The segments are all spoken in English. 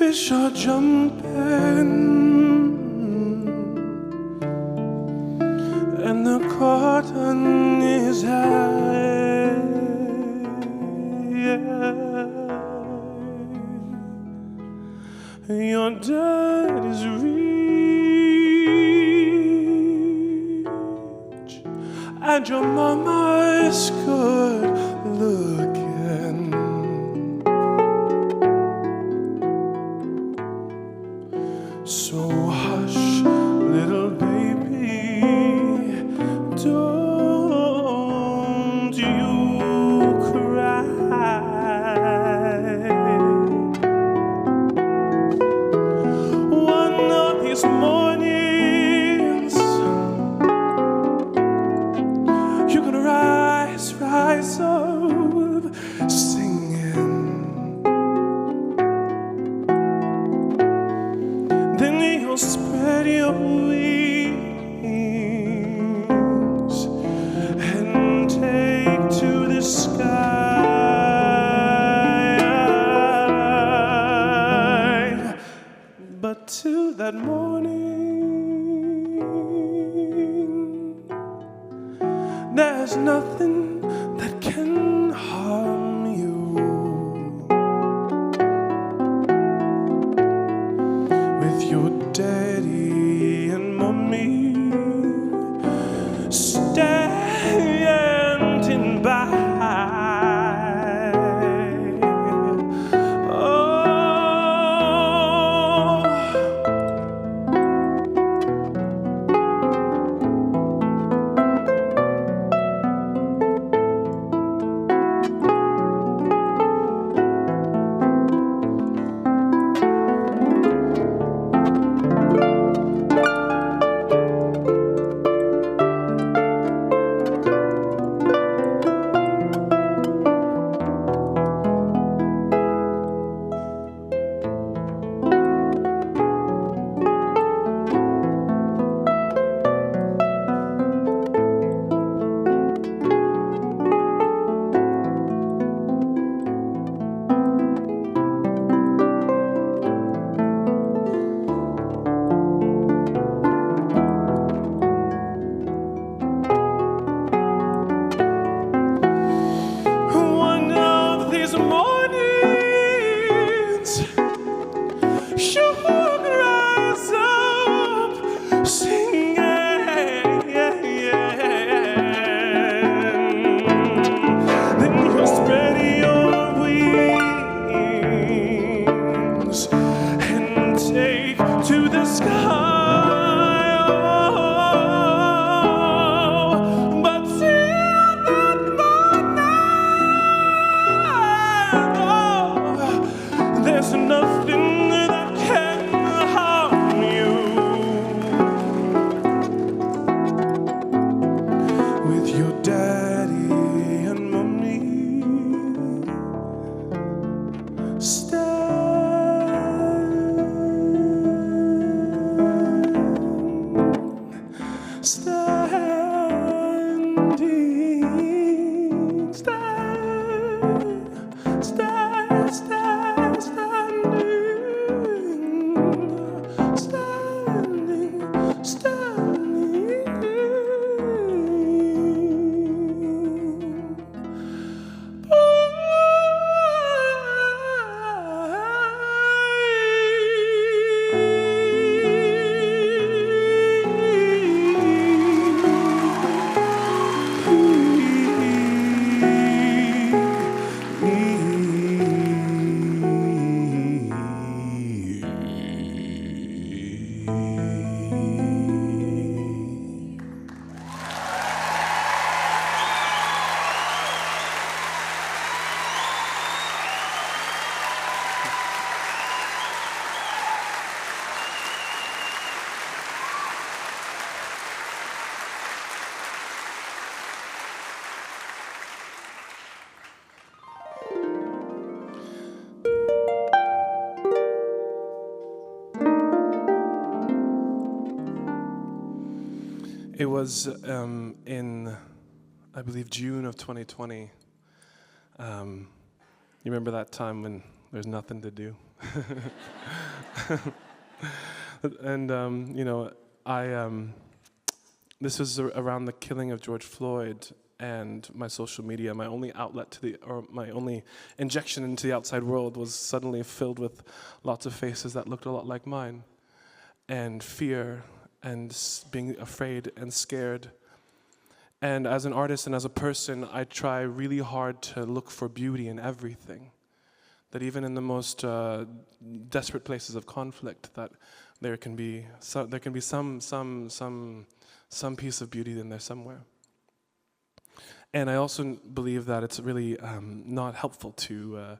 fish are jumping and the cotton is high. Your dad is rich and your mama is good looking. So hush, little baby, don't you cry. One of these mornings, you're gonna rise up singing. Then you'll spread your wings and take to the sky. But till that morning, there's nothing that can harm you. With your daddy and mommy standing by. It was in, I believe, June of 2020. You remember that time when there's nothing to do? And this was around the killing of George Floyd, and my social media, my only outlet my only injection into the outside world was suddenly filled with lots of faces that looked a lot like mine, and fear, and being afraid and scared. And as an artist and as a person, I try really hard to look for beauty in everything. That even in the most desperate places of conflict, that there can be some piece of beauty in there somewhere. And I also believe that it's really not helpful to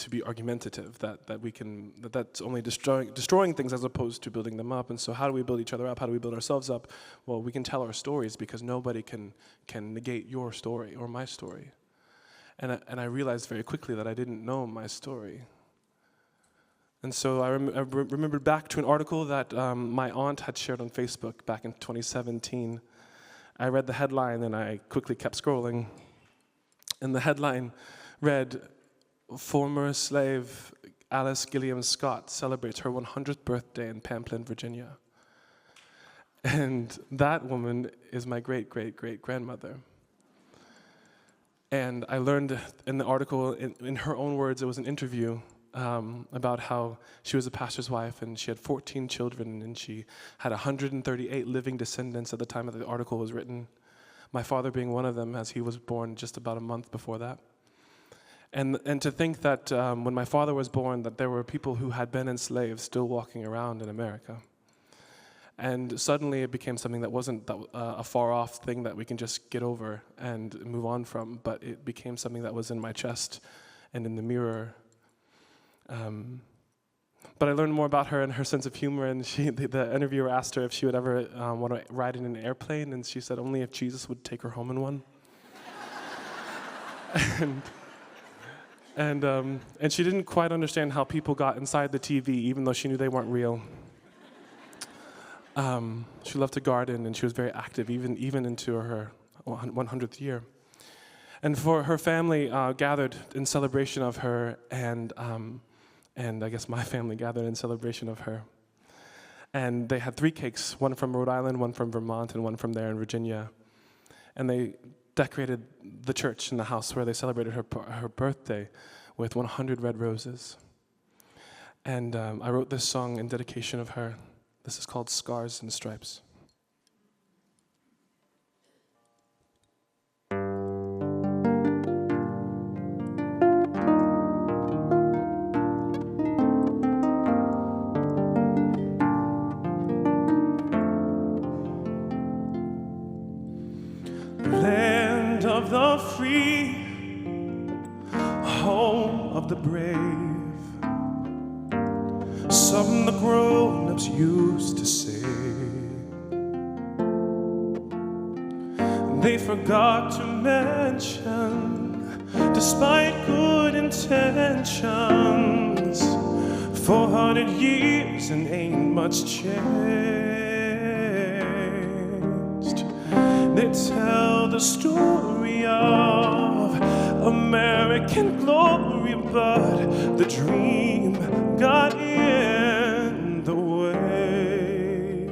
be argumentative. That's only destroying things as opposed to building them up. And so, how do we build each other up? How do we build ourselves up? Well, we can tell our stories, because nobody can negate your story or my story. And I realized very quickly that I didn't know my story. And so I remembered back to an article that my aunt had shared on Facebook back in 2017. I read the headline and I quickly kept scrolling. And the headline read, "Former slave Alice Gilliam Scott celebrates her 100th birthday in Pamplin, Virginia." And that woman is my great-great-great-grandmother. And I learned in the article, in her own words, it was an interview about how she was a pastor's wife and she had 14 children and she had 138 living descendants at the time that the article was written. My father being one of them, as he was born just about a month before that. And to think that when my father was born, that there were people who had been enslaved still walking around in America. And suddenly it became something that wasn't a far-off thing that we can just get over and move on from, but it became something that was in my chest and in the mirror. But I learned more about her and her sense of humor, and the interviewer asked her if she would ever want to ride in an airplane, and she said only if Jesus would take her home in one. And she didn't quite understand how people got inside the TV, even though she knew they weren't real. She loved to garden, and she was very active, even into her 100th year. And for her family gathered in celebration of her, and I guess my family gathered in celebration of her. And they had 3 cakes, one from Rhode Island, one from Vermont, and one from there in Virginia. And they decorated the church and the house where they celebrated her birthday with 100 red roses. And I wrote this song in dedication of her. This is called Scars and Stripes. Land of the free, home of the brave. Some the grown-ups used to say. They forgot to mention, despite good intentions, 400 years and ain't much changed. They tell the story of American glory, but the dream got in the way.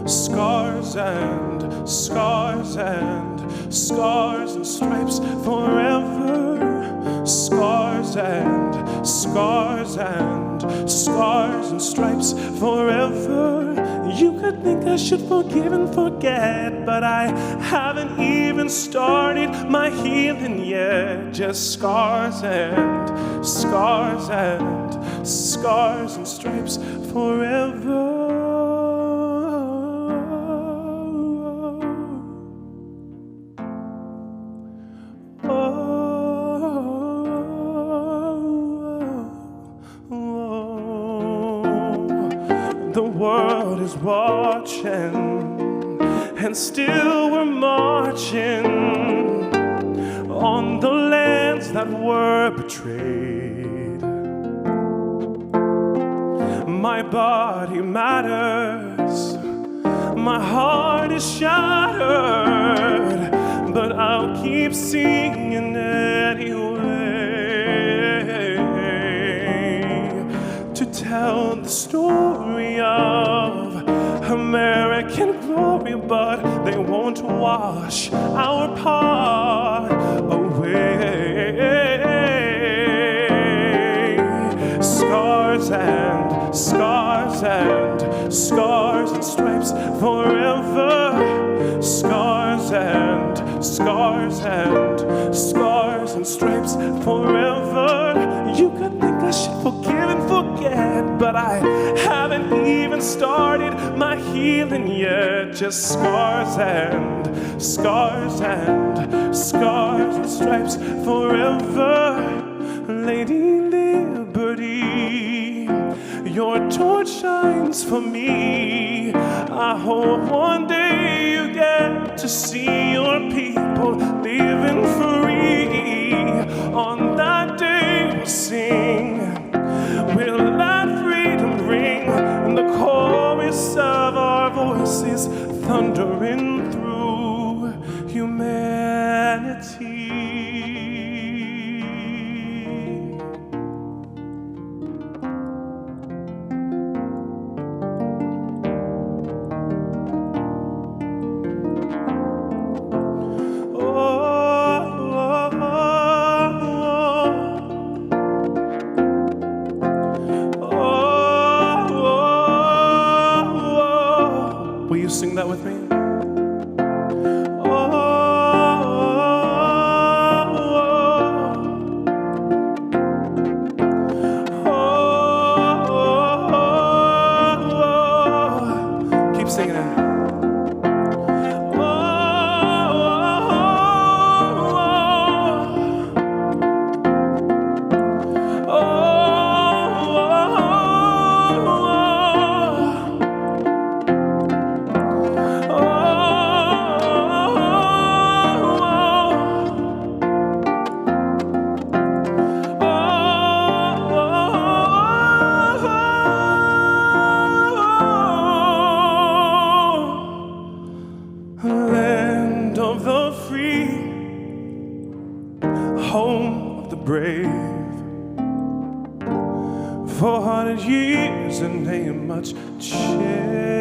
Scars and scars and scars and stripes forever. Scars and scars and scars and stripes forever. You could think I should forgive and forget, but I haven't even started my healing yet. Just scars and scars and scars and stripes forever. The world is watching, and still we're marching on the lands that were betrayed. My body matters, my heart is shattered, but I'll keep singing anyway. to tell the story of American glory, but they won't wash our part away. Scars and scars and scars and stripes forever. Scars and scars and scars and stripes forever. You could think I should forgive and forget, but I haven't even started my healing yet. Just scars and scars and scars and stripes forever. Lady Liberty, your torch shines for me. I hope one day you get to see your people living free. On that day we'll sing, we'll let freedom ring, and the chorus of our voices thundering through humanity. Will you sing that with me? Keep singing it. Land of the free, home of the brave. 400 years and ain't much change.